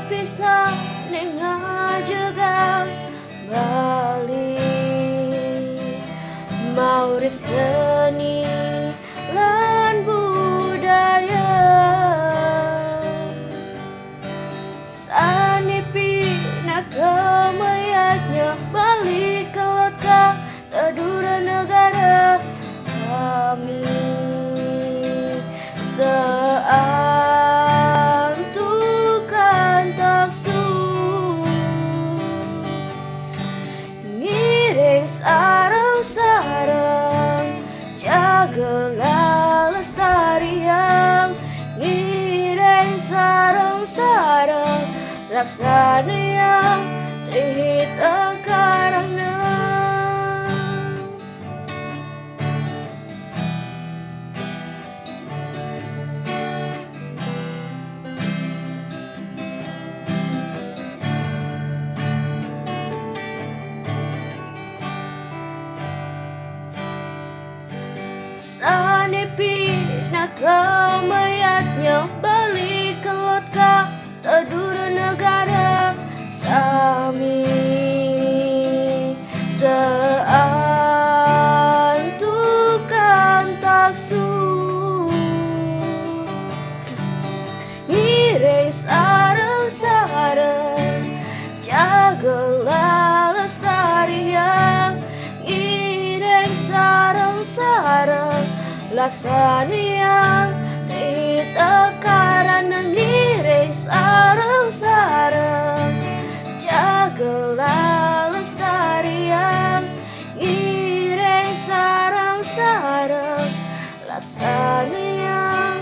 bisa ngajaga balik maurip seni lan budaya sanipi nak kemayatnya balik ke lotka tadura negara sami seantukan taksu ngiring sarang-sarang jagalah lestarian ngiring sarang-sarang laksana yang terhita karena sanipi nak kemayatnya balik ke lotka tadura negara sami seantukan taksu ngiring sarang-sarang jagalah lestarian ngiring sarang-sarang laksana yang tidak karena ngiring sarang-sarang jagalah lestarian ngiring sarang-sarang laksana yang